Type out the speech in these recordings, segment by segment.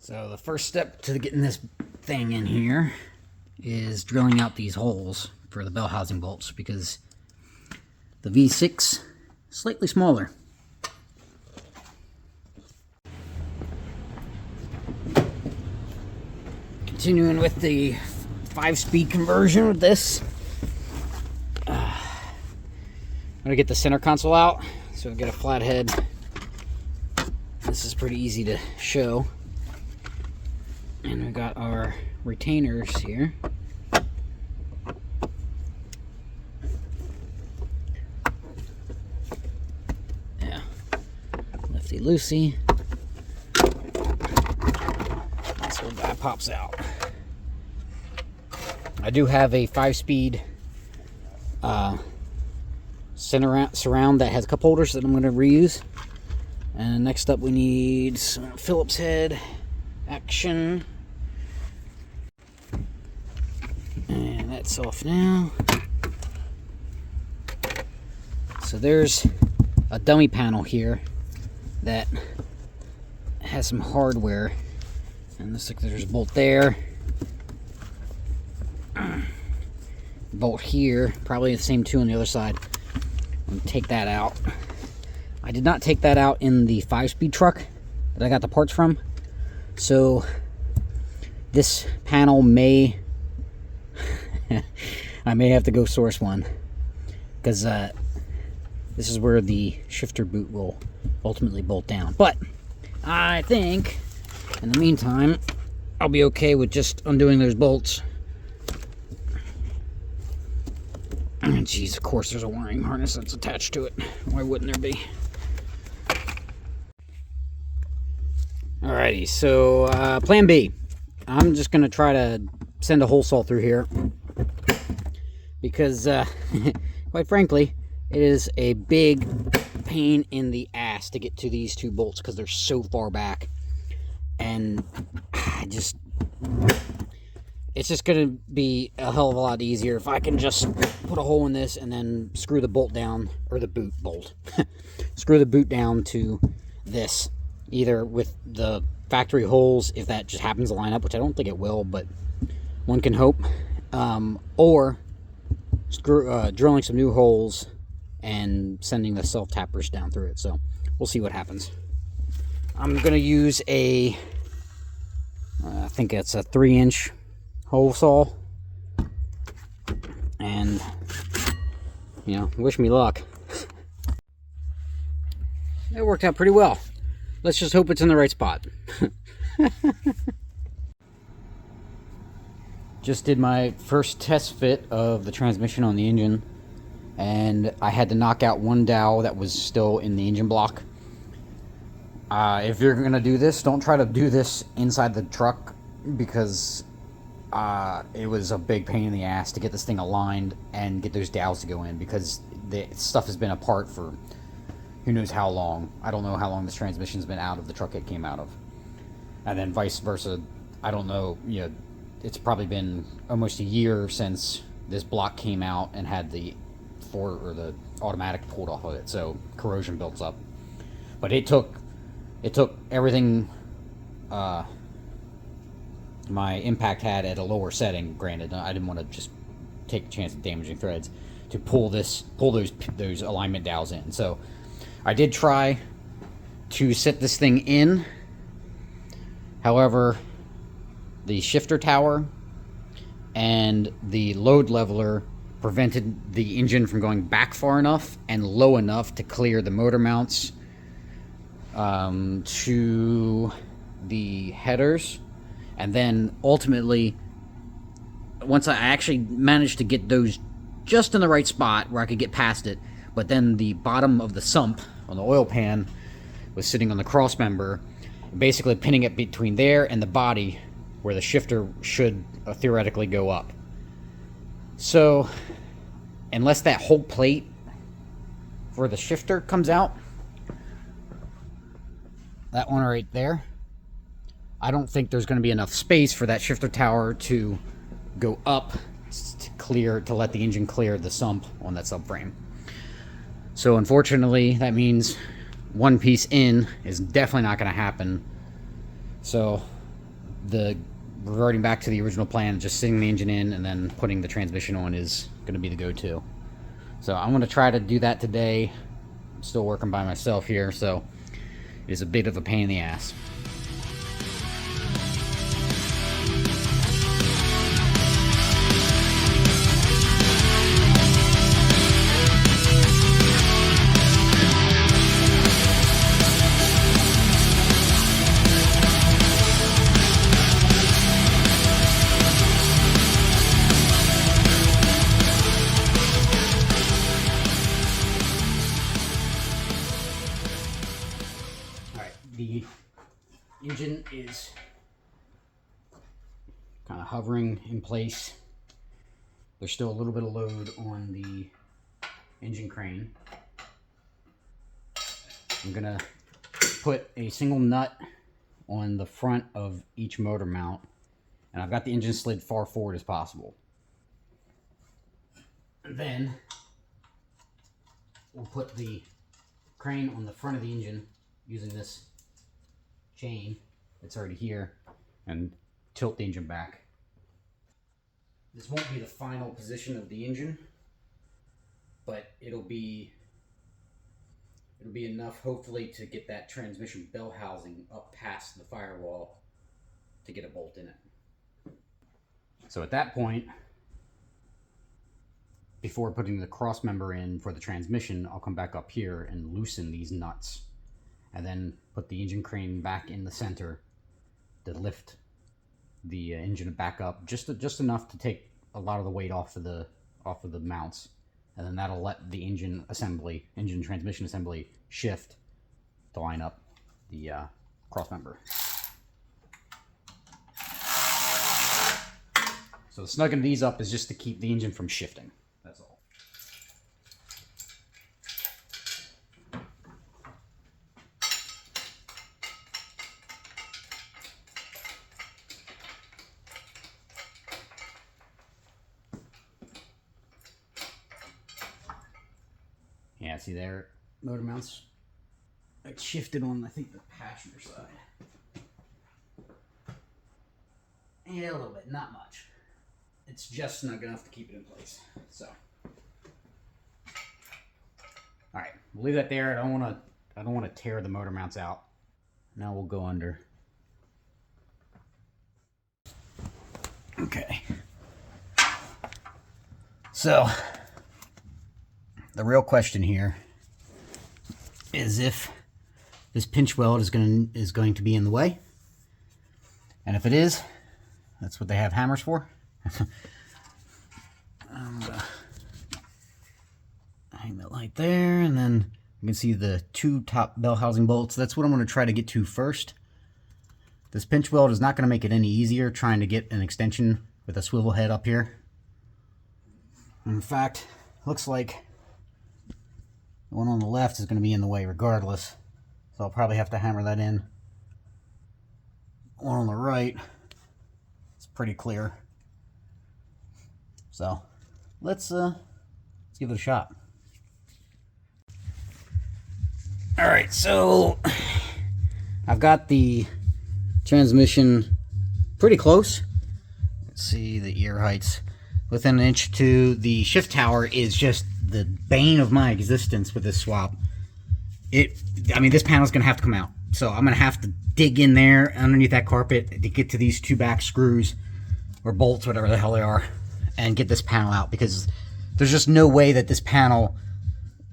So the first step to getting this thing in here is drilling out these holes for the Bellhousing bolts, because the V6 is slightly smaller. Continuing with the 5-speed conversion with this. I'm going to get the center console out so I get a flat head. This is pretty easy to show. And we got our retainers here. Yeah. Lefty loosey. This little guy pops out. I do have a 5-speed surround that has cup holders that I'm going to reuse. And next up we need some Phillips head action. And that's off now. So there's a dummy panel here that has some hardware. And looks like there's a bolt there. Bolt here, probably the same two on the other side. I'm gonna take that out. I did not take that out in the 5-speed truck that I got the parts from. So this panel may I may have to go source one, because this is where the shifter boot will ultimately bolt down. But I think in the meantime I'll be okay with just undoing those bolts. And geez, of course there's a wiring harness that's attached to it. Why wouldn't there be? Alrighty, so plan B. I'm just going to try to send a hole saw through here, because quite frankly, it is a big pain in the ass to get to these two bolts because they're so far back. And it's just going to be a hell of a lot easier if I can just put a hole in this and then screw the bolt down, or the boot screw the boot down to this, either with the factory holes, if that just happens to line up, which I don't think it will, but one can hope, or drilling some new holes and sending the self-tappers down through it. So we'll see what happens. I'm going to use I think it's a 3-inch hole saw, and wish me luck. That worked out pretty well. Let's just hope it's in the right spot. Just did my first test fit of the transmission on the engine, and I had to knock out one dowel that was still in the engine block. If you're going to do this, don't try to do this inside the truck, because it was a big pain in the ass to get this thing aligned and get those dowels to go in, because the stuff has been apart for who knows how long. I don't know how long this transmission's been out of the truck it came out of. And then vice versa, I don't know, it's probably been almost a year since this block came out and had the automatic pulled off of it, so corrosion builds up. But it took everything my impact had at a lower setting, granted, I didn't want to just take a chance of damaging threads, to pull those alignment dowels in. So I did try to set this thing in. However, the shifter tower and the load leveler prevented the engine from going back far enough and low enough to clear the motor mounts to the headers. And then ultimately, once I actually managed to get those just in the right spot where I could get past it, but then the bottom of the sump on the oil pan was sitting on the cross member, basically pinning it between there and the body where the shifter should theoretically go up. So unless that whole plate for the shifter comes out, that one right there, I don't think there's going to be enough space for that shifter tower to go up to let the engine clear the sump on that subframe. So unfortunately, that means one piece in is definitely not going to happen. So the reverting back to the original plan, just sitting the engine in and then putting the transmission on is going to be the go-to. So I'm going to try to do that today. I'm still working by myself here, so it is a bit of a pain in the ass. The engine is kind of hovering in place. There's still a little bit of load on the engine crane. I'm gonna put a single nut on the front of each motor mount, and I've got the engine slid far forward as possible. And then we'll put the crane on the front of the engine using this chain that's already here and tilt the engine back. This won't be the final position of the engine, but it'll be enough hopefully to get that transmission bell housing up past the firewall to get a bolt in it. So at that point, before putting the cross member in for the transmission, I'll come back up here and loosen these nuts, and then put the engine crane back in the center to lift the engine back up just enough to take a lot of the weight off of the mounts, and then that'll let the engine transmission assembly shift to line up the cross member. So the snugging these up is just to keep the engine from shifting. That's all. Yeah, see there, motor mounts, it's shifted on, I think, the passenger side. Yeah, a little bit, not much. It's just snug enough to keep it in place. So, all right, we'll leave that there. I don't want to tear the motor mounts out. Now we'll go under. Okay. So, the real question here is if this pinch weld is going to be in the way, and if it is, that's what they have hammers for. Hang that light there, and then you can see the two top bell housing bolts. That's what I'm going to try to get to first. This pinch weld is not going to make it any easier trying to get an extension with a swivel head up here. In fact, looks like the one on the left is going to be in the way regardless, so I'll probably have to hammer that in. One on the right, it's pretty clear. So let's give it a shot. All right, so I've got the transmission pretty close. Let's see the ear heights. Within an inch to the shift tower is just the bane of my existence with this swap. I mean, this panel's gonna have to come out. So I'm gonna have to dig in there underneath that carpet to get to these two back screws or bolts, whatever the hell they are, and get this panel out, because there's just no way that this panel,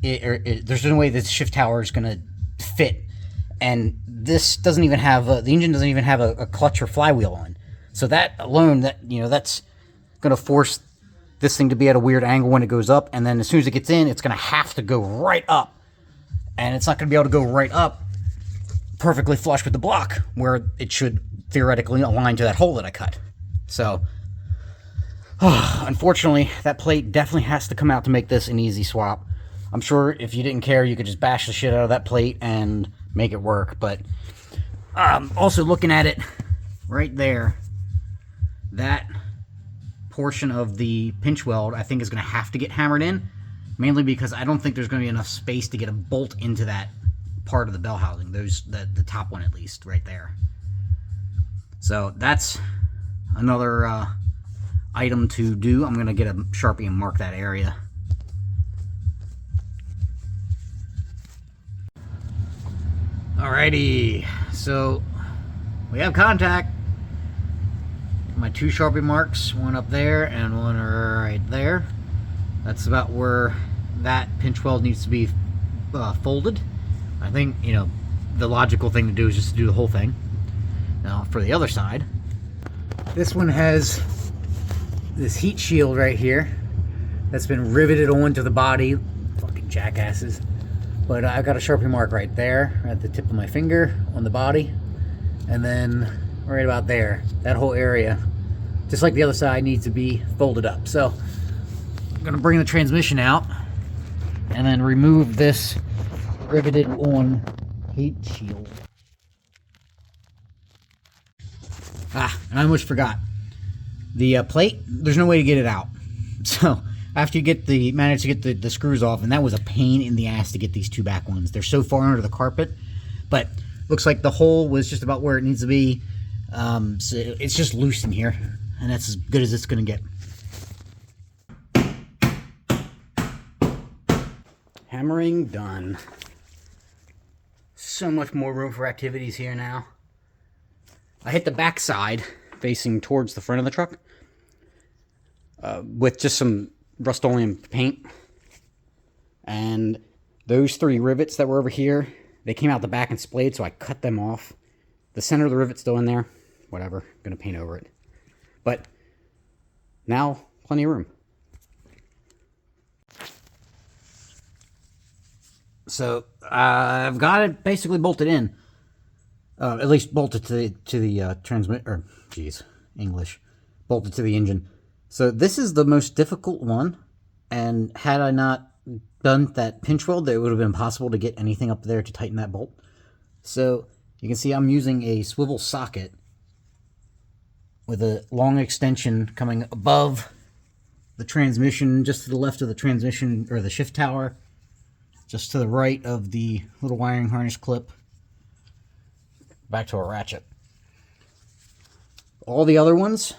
there's no way this shift tower is gonna fit. And this doesn't even have, the engine doesn't even have a clutch or flywheel on. So that alone, that's gonna force this thing to be at a weird angle when it goes up, and then as soon as it gets in, it's gonna have to go right up. And it's not gonna be able to go right up perfectly flush with the block, where it should theoretically align to that hole that I cut. So, unfortunately, that plate definitely has to come out to make this an easy swap. I'm sure if you didn't care, you could just bash the shit out of that plate and make it work. But also looking at it right there, that portion of the pinch weld I think is going to have to get hammered in, mainly because I don't think there's going to be enough space to get a bolt into that part of the bell housing. The top one at least, right there. So that's another item to do. I'm going to get a Sharpie and mark that area. Alrighty, so we have contact. My 2 Sharpie marks, one up there and one right there. That's about where that pinch weld needs to be folded. I think, you know, the logical thing to do is just to do the whole thing. Now for the other side, this one has this heat shield right here that's been riveted onto the body. Fucking jackasses. But I got a Sharpie mark right there at the tip of my finger on the body, and then right about there, that whole area, just like the other side, needs to be folded up. So I'm gonna bring the transmission out and then remove this riveted on heat shield. And I almost forgot. The plate, there's no way to get it out. So after you manage to get the screws off, and that was a pain in the ass to get these 2 back ones. They're so far under the carpet, but looks like the hole was just about where it needs to be. So it's just loose in here, and that's as good as it's gonna get. Hammering done. So much more room for activities here now. I hit the back side facing towards the front of the truck with just some Rust-Oleum paint, and those 3 rivets that were over here, they came out the back and splayed, so I cut them off. The center of the rivet's still in there. Whatever, I'm gonna paint over it. But now, plenty of room. So I've got it basically bolted in, at least bolted to the transmit, or geez, English, bolted to the engine. So this is the most difficult one, and had I not done that pinch weld, it would have been impossible to get anything up there to tighten that bolt. So you can see I'm using a swivel socket with a long extension coming above the transmission, just to the left of the transmission, or the shift tower, just to the right of the little wiring harness clip, back to a ratchet. All the other ones,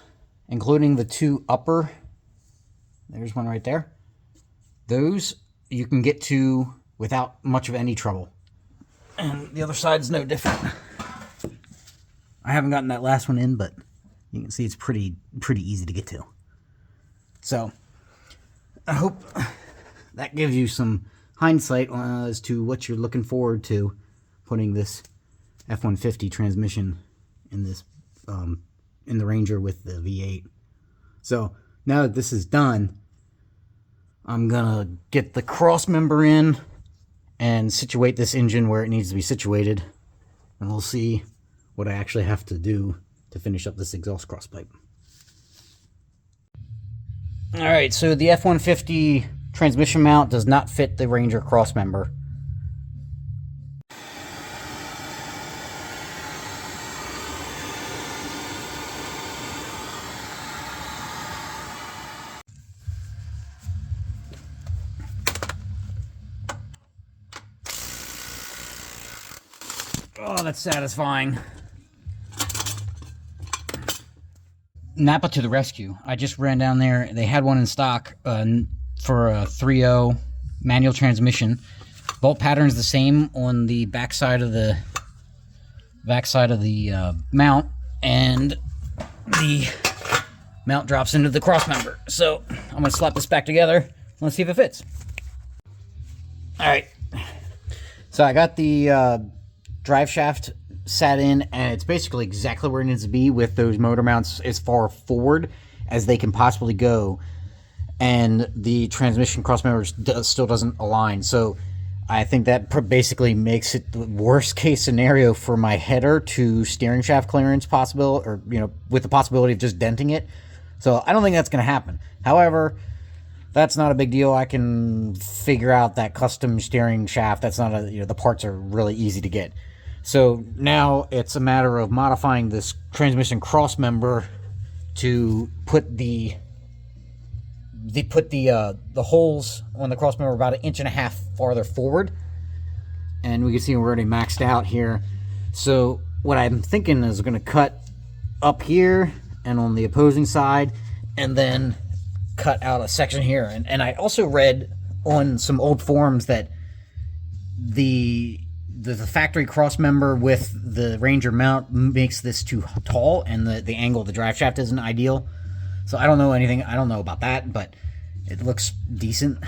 including the 2 upper, there's one right there, those you can get to without much of any trouble. And the other side's no different. I haven't gotten that last one in, but you can see it's pretty easy to get to. So I hope that gives you some hindsight as to what you're looking forward to putting this F-150 transmission in this in the Ranger with the V8. So now that this is done, I'm gonna get the crossmember in and situate this engine where it needs to be situated, and we'll see what I actually have to do to finish up this exhaust cross pipe. Alright, so the F-150 transmission mount does not fit the Ranger crossmember. Oh, that's satisfying. Napa to the rescue. I just ran down there. They had one in stock for a 3.0 manual transmission. Bolt pattern is the same on the backside of the mount, and the mount drops into the crossmember. So I'm gonna slap this back together. Let's see if it fits. All right. So I got the drive shaft sat in, and it's basically exactly where it needs to be, with those motor mounts as far forward as they can possibly go, and the transmission crossmember still doesn't align. So I think that basically makes it the worst case scenario for my header to steering shaft clearance possible, or with the possibility of just denting it. So I don't think that's going to happen. However, that's not a big deal. I can figure out that custom steering shaft. That's not the parts are really easy to get. So now it's a matter of modifying this transmission crossmember to put the holes on the crossmember about 1.5 inches farther forward, and we can see we're already maxed out here. So what I'm thinking is going to cut up here and on the opposing side, and then cut out a section here. And I also read on some old forums that the factory crossmember with the Ranger mount makes this too tall, and the angle of the drive shaft isn't ideal. So I don't know about that, but it looks decent.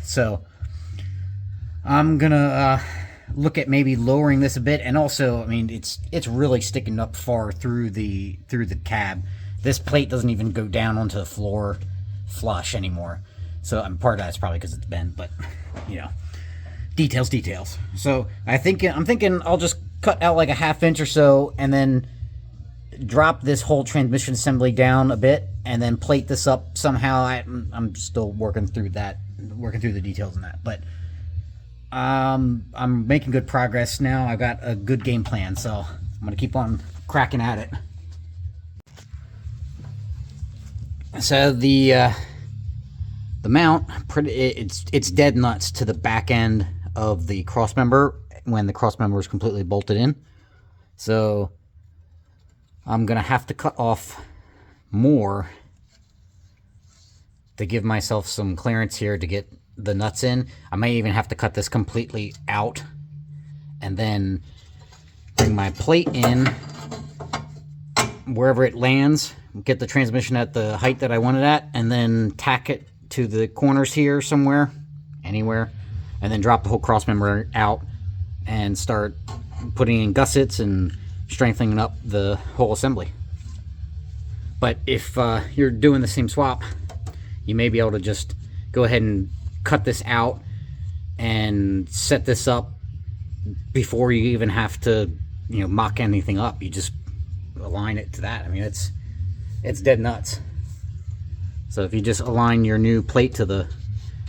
So I'm gonna look at maybe lowering this a bit. And also, I mean, it's really sticking up far through the cab. This plate doesn't even go down onto the floor flush anymore. So part of that's probably because it's bent, but you know, details. So I'm thinking I'll just cut out like a 1/2 inch or so, and then drop this whole transmission assembly down a bit, and then plate this up somehow. I'm still working through the details on that, but I'm making good progress now. I've got a good game plan, so I'm gonna keep on cracking at it. So the mount, it's dead nuts to the back end of the crossmember when the crossmember is completely bolted in. So I'm gonna have to cut off more to give myself some clearance here to get the nuts in. I may even have to cut this completely out and then bring my plate in wherever it lands, get the transmission at the height that I want it at, and then tack it to the corners here somewhere, anywhere, and then drop the whole crossmember out and start putting in gussets and strengthening up the whole assembly. But if you're doing the same swap, you may be able to just go ahead and cut this out and set this up before you even have to, you know, mock anything up. You just align it to that. I mean, it's dead nuts. So if you just align your new plate to the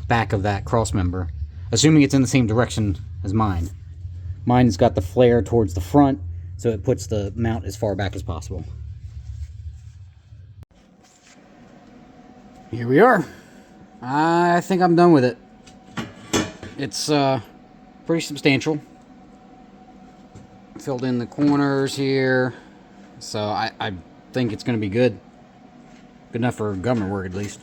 back of that crossmember, assuming it's in the same direction as mine. Mine's got the flare towards the front, so it puts the mount as far back as possible. Here we are. I think I'm done with it. It's pretty substantial. Filled in the corners here, so I think it's going to be good. Good enough for government work, at least.